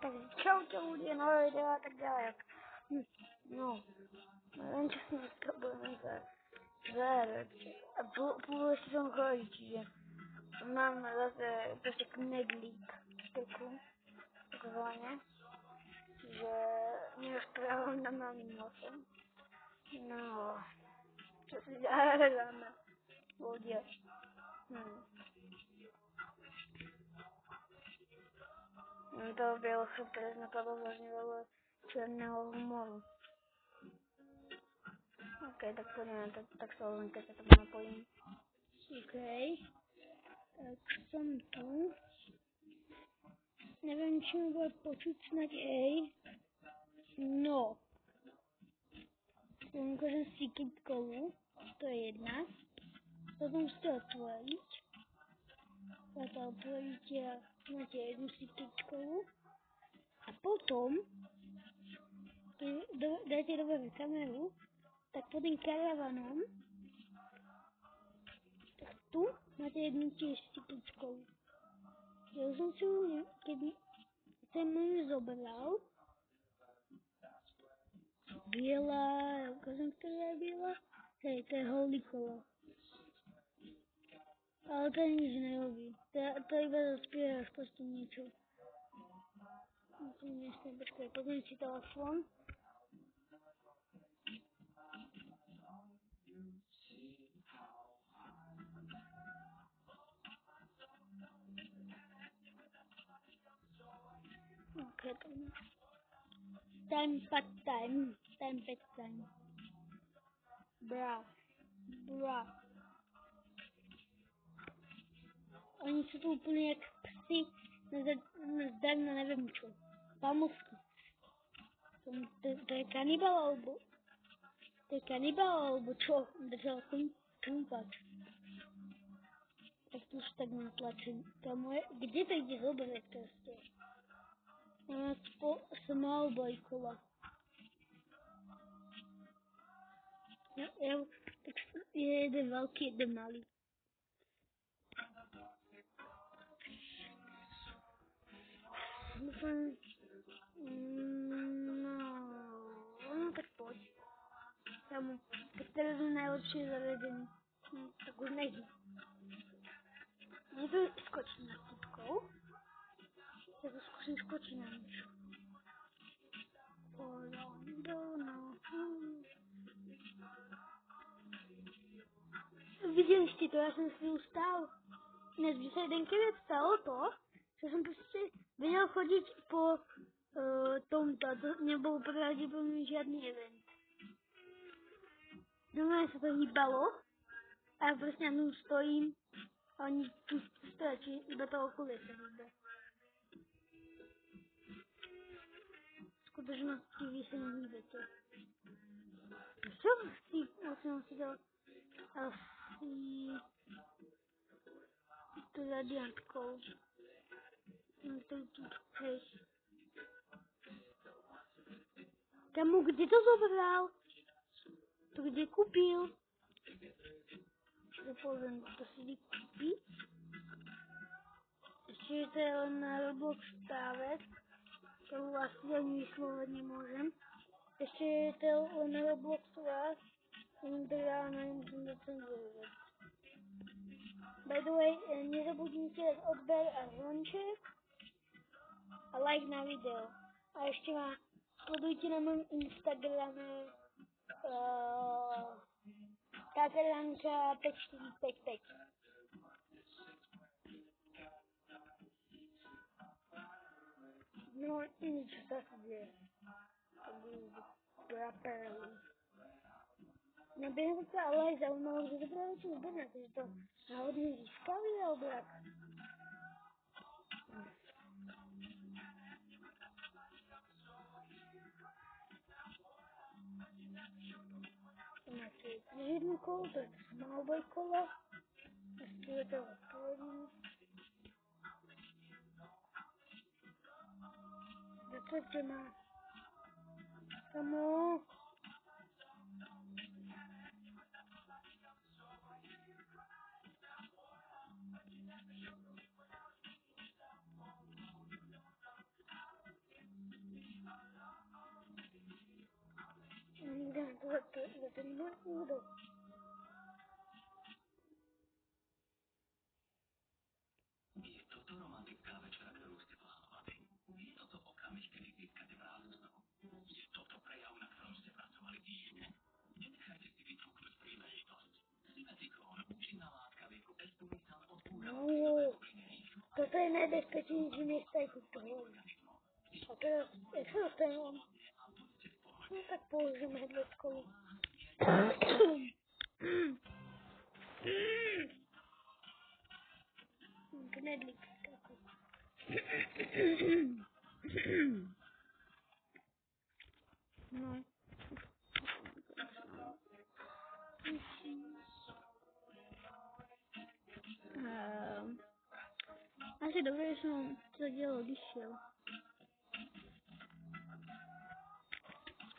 Takže čau lidi, nové videa a tak dále. No, nevím, čo si dneska budeme zahrať. A půl jsem chodit, čiže mám zase prostě kneglík šteku, takzvaně. Že mě rozprávám na mým nosem. No, co si zahráme v vodě. To bylo super, napadlo vlastně velmi černého humoru. OK, tak pojďme, tak se ozvem, keď se tam napojím. OK, tak jsem tu. Nevím, či mi bude počuť snad hej. No. Ukážem si kytkovú, to je jedna. Potom si to otvoriť. A to otvoríte a máte jednu si kytkovú. A potom dáte dole kameru, tak pod tým karavanom, tak tu máte jednu tiež kytkovú. Ja som si ju, keď ten môj zobral, biela, ukážem, ktorá je biela, hej, to je holý kolo. Ale to nič nerobí, to iba zaspievaš proste niečo. Počkaj, pozriem si telefón. OK, to je. Time. Bra. Oni sú tu úplne jak psy, zdarma neviem čo. Pamúsky. To je kanibal alebo... To je kanibal alebo čo? Držal krumpač. Tak tu už tak natlačím. Kde to ide zobrať proste? Small boy kola. Tak je jeden veľký, jeden malý. No tak poď. Tak teraz je najlepšie zavedený. Tak už nejde. Niekto skočí na kytkou. Ja to skúsim skočiť na niečo. Videli ste to, ja som si ustal. Dnes by sa jedenkrát stalo to, že som proste vedel chodiť po tomto, to nebol pravdepodobne žiadny event. Normálne sa to hýbalo a ja proste na tom stojím a oni tu stoja, či iba to okolie sa hýba. V skutočnosti vy sa nehýbete. Čo si musím si to asi to radiantkou. Hej. Kamu, kde to zobral? To kde kúpil? Čo poviem, to si vykúpi. Ešte to je len na Roblox stávec, ktorú asi ani vyslovať nemôžem. Ešte je to len na Roblox raz, teda neviem, čo docenzurovať. By the way, nezabudnite odber a zvonček a like na video. A ešte ma sledujte na mojom Instagrame Kateranka 5455. No nič sa deje. To bude properly. Nebudem sa ale aj zaujímalo, že to práve čo nebude, že to náhodne získali alebo jak. Máte jedno kolo, to je small boy kolo. Ešte je to otvorené. Začujte ma. Samo. za ten údol. Je toto romantická večera, ktorú ste plánovali? Je toto okamih, kedy získate prázdno? Je toto prejav, na ktorom ste pracovali týždne? Nenechajte si vytrúknuť príležitosť. Simetikón, účinná látka vieku Espumisan odbúrava toto je najbezpečnější místo jako tohle. A teraz, jak se dostanu? No tak položím hedleckou. Knedlík. No. Asi dobré, že jsem to dělal, když šel.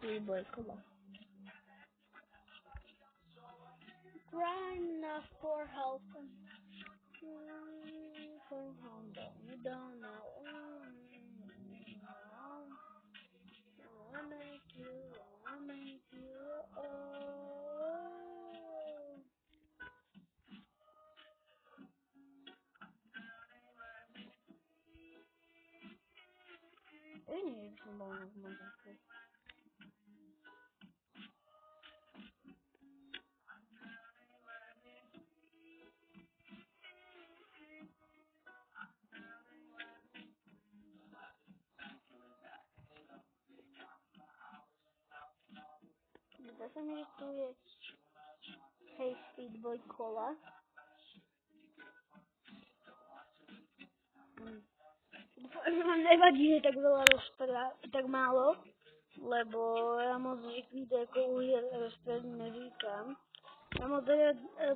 Výboj kola. Crying enough for help. From home, you don't know. I make you, oh. Я не вижу, что можно в магазине. Zase mi, že tu je Hey Speedboy Cola. Nevadí, že tak veľa tak málo, lebo ja moc videí ako hier rozprávať neříkam. Ja moc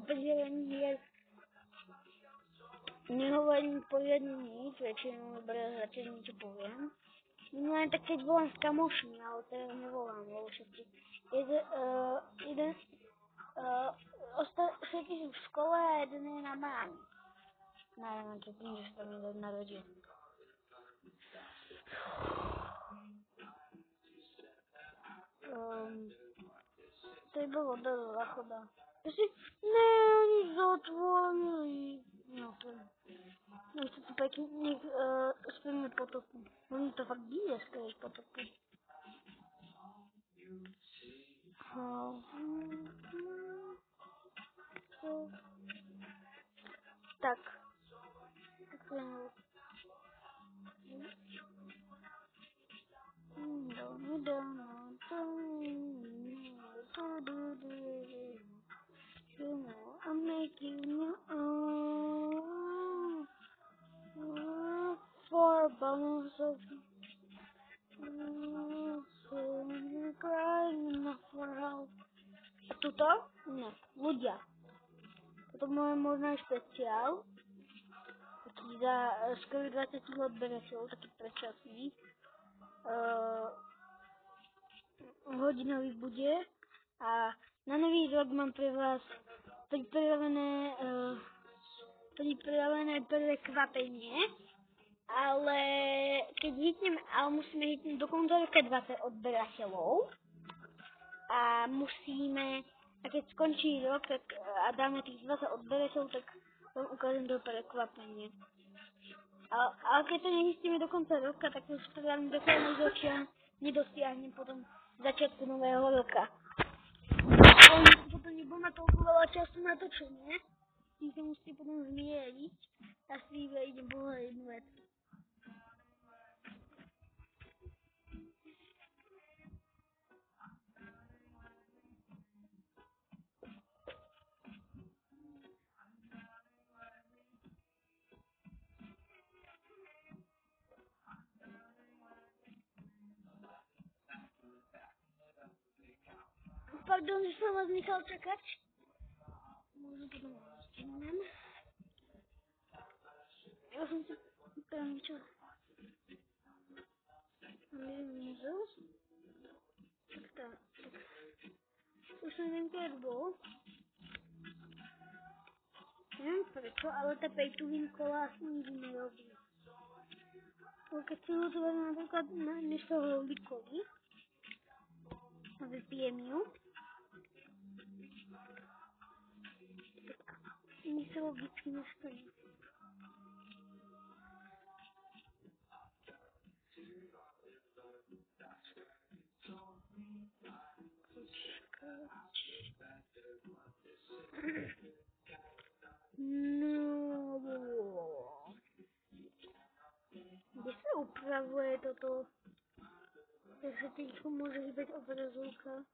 pri hier nehovorím poriadne nič, väčšinou dobre zatiaľ niečo poviem. Len tak keď volám s kamošmi, ale teraz nevolám, lebo všetci všetci sú v škole a jeden je na mámi. Neviem, čo tým, že sa tam jeden narodil. To bylo do záchoda. Ne, oni zatvorili. No to nechci to pěkně, spíme potopu. Oni to fakt díje skvělý potopu. Tak. I'm making you for bones of crying for help. A tuto? Ne, ľudia. Toto môj možno špeciál. Taký za skoro 20 odberateľov, taký predčasný. Hodinový bude. A na nový rok mám pre vás pripravené prekvapenie. Ale keď hitneme, ale musíme hitnúť do konca roka 20 odberateľov. A musíme, a keď skončí rok, tak a dáme tých 20 odberateľov, tak vám ukážem to prekvapenie. Ale keď to nehistíme do konca roka, tak to spravím do konca roka, nedosiahnem potom začiatku nového roka. Potom nebudú na toľko veľa času na točenie. Tým sa musíte potom zmieriť. A s tým idem povedať jednu vec. Pardon, že som vás nechal čakať. Možno potom stihnem. Ja som si tam niečo vyzul. Tak. Už som neviem, keď bol. Neviem prečo, ale tá pay-to-win kola asi nikdy nerobí. Keď si ho zvedem napríklad na miesto Holy Coly a vypijem ju, Nic se logicky nestojí. No. Kde se upravuje toto? Takže teď může být obrazovka.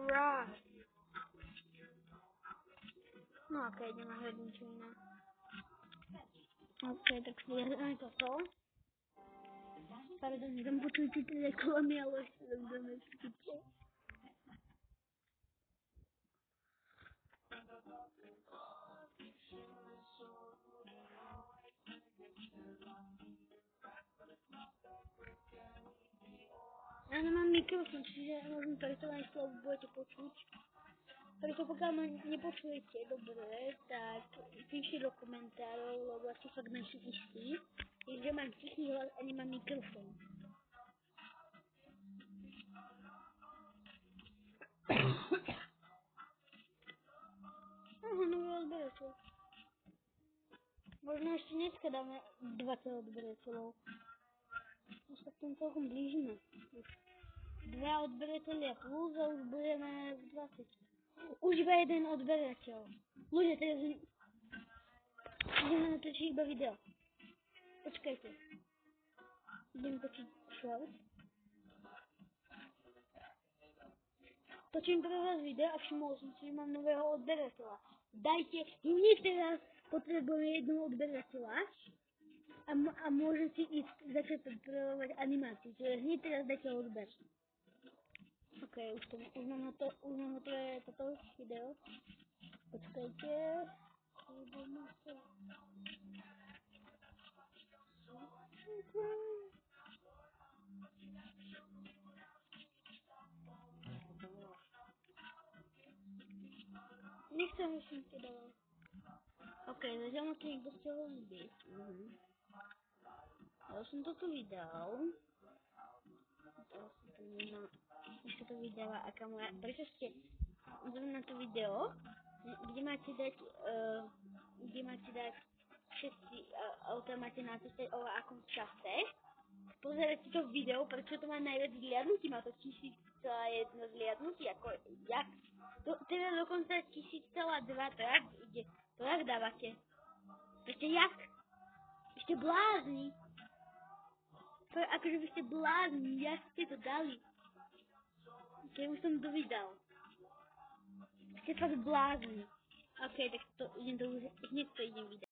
Right. No ok, jdeme hledat něco jiného. Ok, tak svěříme toto. Pardon, tam počujte ty reklamy, ale ještě tam dáme vstupy. Já nemám mikrofon, čiže možná tady to slovo budete počuť. Preto pokiaľ ma nepočujete dobre, tak píšte do komentárov, lebo ja si fakt nejsem istý, že mám tichý hlas a nemám mikrofon. Aha, nové odberateľ. Možno ešte dneska dáme 20 odberateľov. No sa k tomu celkom blížime. Už 2 odberateľia plus a už budeme v 20. Už iba jeden odberateľ. Ľudia, teraz ideme natočiť iba video. Počkajte. Idem točiť short. Točím pre vás video a všimol som si, že mám nového odberateľa. Dajte, hneď teraz potrebujem jedného odberateľa a môžem si ísť začať pripravovať animáciu. Čiže hneď teraz dajte odber. Ok, už mám hotové toto video. Počkajte. Nechcem myšlenky dávať. Ok, zatiaľ ma to niekto chcel rozbiť. Ja som toto vydal. Ešte to vydáva aká moja... Prečo ste na to video, kde máte dať všetci auta máte napísať o akom čase. Pozerajte to video, prečo to má najviac zliadnutí, má to 1000,1 zliadnutí, ako jak? Teda dokonca 1000,2, to jak ide? To jak dávate? Ešte jak? Ešte blázni. To je akože by ste blázni, jak ste to dali? Keď už som to vydal. Ste fakt blázni. Ok, tak to idem to už, hneď to idem vydať.